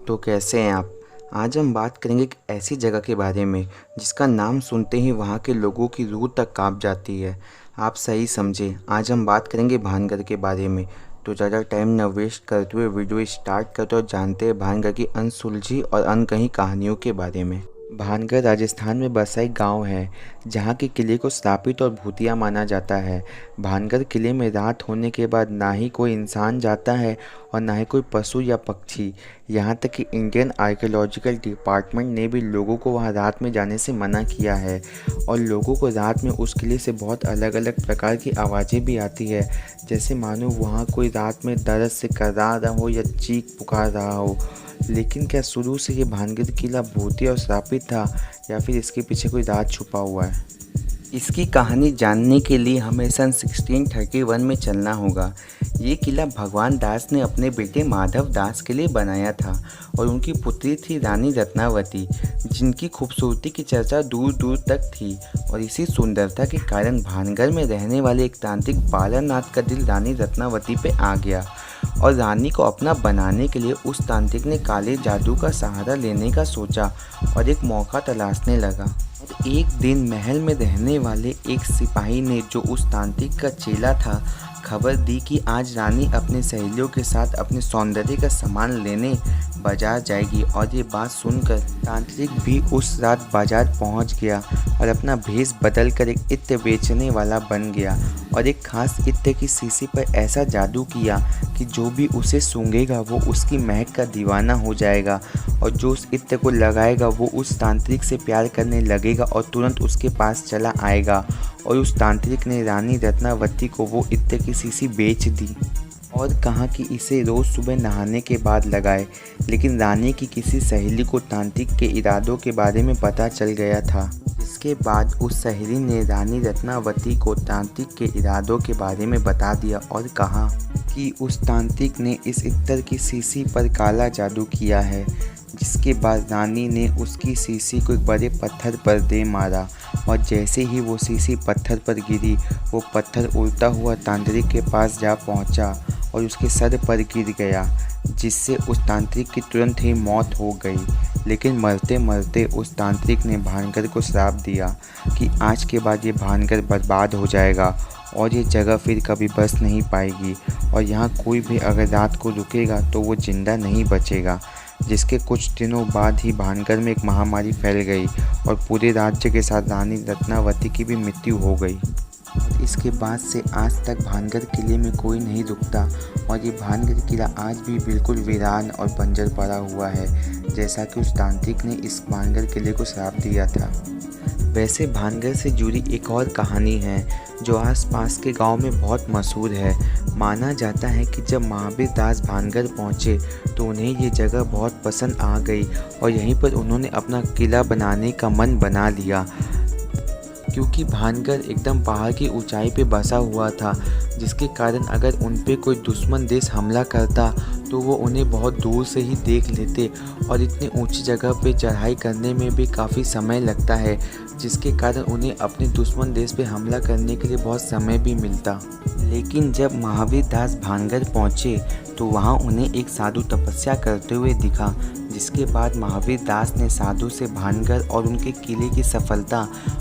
तो कैसे हैं आप? आज हम बात करेंगे एक ऐसी जगह के बारे में जिसका नाम सुनते ही वहाँ के लोगों की रूह तक काँप जाती है। आप सही समझे, आज हम बात करेंगे भानगढ़ के बारे में। तो ज़्यादा टाइम न वेस्ट करते हुए वीडियो स्टार्ट करते और जानते हैं भानगढ़ की अनसुलझी और अनकही कहानियों के बारे में। भानगढ़ राजस्थान में बसा एक गाँव है जहाँ के किले को श्रापित और भूतिया माना जाता है। भानगढ़ किले में रात होने के बाद ना ही कोई इंसान जाता है और ना ही कोई पशु या पक्षी। यहाँ तक कि इंडियन आर्कियोलॉजिकल डिपार्टमेंट ने भी लोगों को वहाँ रात में जाने से मना किया है। और लोगों को रात में उस किले से बहुत अलग अलग प्रकार की आवाज़ें भी आती है, जैसे मानो वहाँ कोई रात में दर्द से कराह रहा हो या चीख पुकार रहा हो। लेकिन क्या शुरू से ये भानगढ़ किला भूतिया और श्रापित था, या फिर इसके पीछे कोई राज छुपा हुआ है? इसकी कहानी जानने के लिए हमें सन 1631 में चलना होगा। ये किला भगवान दास ने अपने बेटे माधव दास के लिए बनाया था और उनकी पुत्री थी रानी रत्नावती, जिनकी खूबसूरती की चर्चा दूर दूर तक थी। और इसी सुंदरता के कारण भानगढ़ में रहने वाले एक तांत्रिक बालानाथ का दिल रानी रत्नावती पे आ गया और रानी को अपना बनाने के लिए उस तांत्रिक ने काले जादू का सहारा लेने का सोचा और एक मौका तलाशने लगा। और एक दिन महल में रहने वाले एक सिपाही ने, जो उस तांत्रिक का चेला था, खबर दी कि आज रानी अपने सहेलियों के साथ अपने सौंदर्य का सामान लेने बाजार जाएगी। और ये बात सुनकर तांत्रिक भी उस रात बाजार पहुंच गया और अपना भेष बदल कर एक इत्र बेचने वाला बन गया और एक खास इत्र की शीशी पर ऐसा जादू किया कि जो भी उसे सूंघेगा वो उसकी महक का दीवाना हो जाएगा, और जो उस इत्र को लगाएगा वो उस तांत्रिक से प्यार करने लगेगा और तुरंत उसके पास चला आएगा। और उस तांत्रिक ने रानी रत्नावती को वो इत्र की शीशी बेच दी और कहा कि इसे रोज़ सुबह नहाने के बाद लगाए। लेकिन रानी की किसी सहेली को तांत्रिक के इरादों के बारे में पता चल गया था। इसके बाद उस सहेली ने रानी रत्नावती को तांत्रिक के इरादों के बारे में बता दिया और कहा कि उस तांत्रिक ने इस इत्र की शीशी पर काला जादू किया है। जिसके बाद रानी ने उसकी शीशी को एक बड़े पत्थर पर दे मारा और जैसे ही वो शीशी पत्थर पर गिरी, वो पत्थर उड़ता हुआ तांत्रिक के पास जा पहुंचा और उसके सर पर गिर गया, जिससे उस तांत्रिक की तुरंत ही मौत हो गई। लेकिन मरते मरते उस तांत्रिक ने भानगढ़ को श्राप दिया कि आज के बाद ये भानगढ़ बर्बाद हो जाएगा और ये जगह फिर कभी बस नहीं पाएगी, और यहाँ कोई भी अगर रात को रुकेगा तो वो जिंदा नहीं बचेगा। जिसके कुछ दिनों बाद ही भानगढ़ में एक महामारी फैल गई और पूरे राज्य के साथ रानी रत्नावती की भी मृत्यु हो गई। और इसके बाद से आज तक भानगढ़ किले में कोई नहीं रुकता और ये भानगढ़ किला आज भी बिल्कुल वीरान और बंजर पड़ा हुआ है, जैसा कि उस तांत्रिक ने इस भानगढ़ किले को श्राप दिया था। वैसे भानगढ़ से जुड़ी एक और कहानी है जो आसपास के गांव में बहुत मशहूर है। माना जाता है कि जब महावीर दास भानगढ़ पहुंचे तो उन्हें ये जगह बहुत पसंद आ गई और यहीं पर उन्होंने अपना किला बनाने का मन बना लिया। क्योंकि भानगढ़ एकदम पहाड़ की ऊंचाई पे बसा हुआ था, जिसके कारण अगर उन पे कोई दुश्मन देश हमला करता तो वो उन्हें बहुत दूर से ही देख लेते, और इतनी ऊंची जगह पे चढ़ाई करने में भी काफ़ी समय लगता है, जिसके कारण उन्हें अपने दुश्मन देश पे हमला करने के लिए बहुत समय भी मिलता। लेकिन जब महावीर दास भानगढ़ पहुँचे तो वहाँ उन्हें एक साधु तपस्या करते हुए दिखा, जिसके बाद महावीर दास ने साधु से भानगढ़ और उनके किले की सफलता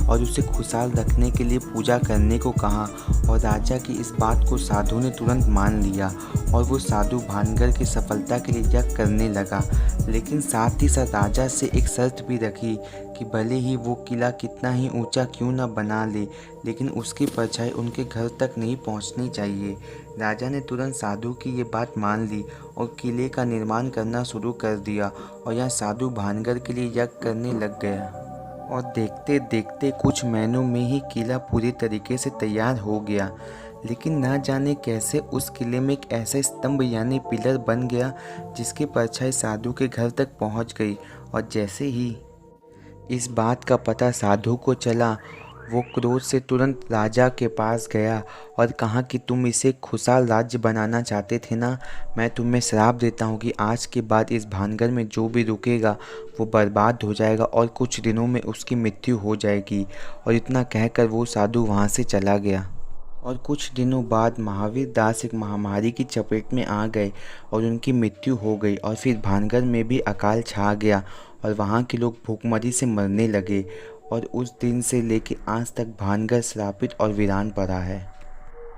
और उसे खुशहाल रखने के लिए पूजा करने को कहा। और राजा की इस बात को साधु ने तुरंत मान लिया और वो साधु भानगढ़ की सफलता के लिए यज्ञ करने लगा। लेकिन साथ ही साथ राजा से एक शर्त भी रखी कि भले ही वो किला कितना ही ऊंचा क्यों न बना ले, लेकिन उसकी परछाई उनके घर तक नहीं पहुंचनी चाहिए। राजा ने तुरंत साधु की ये बात मान ली और किले का निर्माण करना शुरू कर दिया, और यहाँ साधु भानगढ़ के लिए यज्ञ करने लग गया। और देखते देखते कुछ महीनों में ही किला पूरी तरीके से तैयार हो गया। लेकिन न जाने कैसे उस किले में एक ऐसा स्तंभ यानी पिलर बन गया जिसकी परछाई साधु के घर तक पहुंच गई। और जैसे ही इस बात का पता साधु को चला, वो क्रोध से तुरंत राजा के पास गया और कहा कि तुम इसे खुशहाल राज्य बनाना चाहते थे ना, मैं तुम्हें श्राप देता हूँ कि आज के बाद इस भानगढ़ में जो भी रुकेगा वो बर्बाद हो जाएगा और कुछ दिनों में उसकी मृत्यु हो जाएगी। और इतना कहकर वो साधु वहाँ से चला गया। और कुछ दिनों बाद महावीर दास एक महामारी की चपेट में आ गए और उनकी मृत्यु हो गई। और फिर भानगढ़ में भी अकाल छा गया और वहाँ के लोग भूखमरी से मरने लगे। और उस दिन से लेके आज तक भानगढ़ श्रापित और वीरान पड़ा है।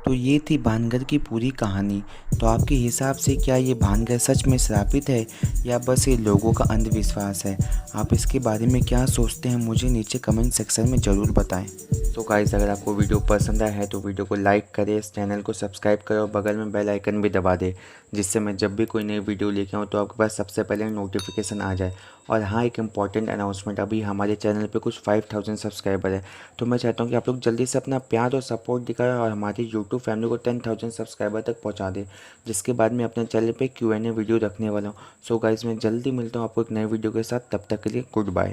तो ये थी भानगढ़ की पूरी कहानी। तो आपके हिसाब से क्या ये भानगढ़ सच में श्रापित है या बस ये लोगों का अंधविश्वास है? आप इसके बारे में क्या सोचते हैं मुझे नीचे कमेंट सेक्शन में ज़रूर बताएं। तो गाइस, अगर आपको वीडियो पसंद आया है तो वीडियो को लाइक करें, इस चैनल को सब्सक्राइब करें और बगल में बेल आइकन भी दबा दें, जिससे मैं जब भी कोई नई वीडियो लेके आऊँ तो आपके पास सबसे पहले नोटिफिकेशन आ जाए। और हाँ, एक इम्पॉर्टेंट अनाउंसमेंट, अभी हमारे चैनल पे कुछ 5000 सब्सक्राइबर है, तो मैं चाहता हूँ कि आप लोग जल्दी से अपना प्यार और सपोर्ट दिखाएं और हमारी यूट्यूब फैमिली को 10,000 सब्सक्राइबर तक पहुँचा दें, जिसके बाद मैं अपने चैनल पे Q&A वीडियो रखने वाला हूँ। सो गाइस, मैं जल्दी मिलता हूँ आपको एक नए वीडियो के साथ। तब तक के लिए गुड बाय।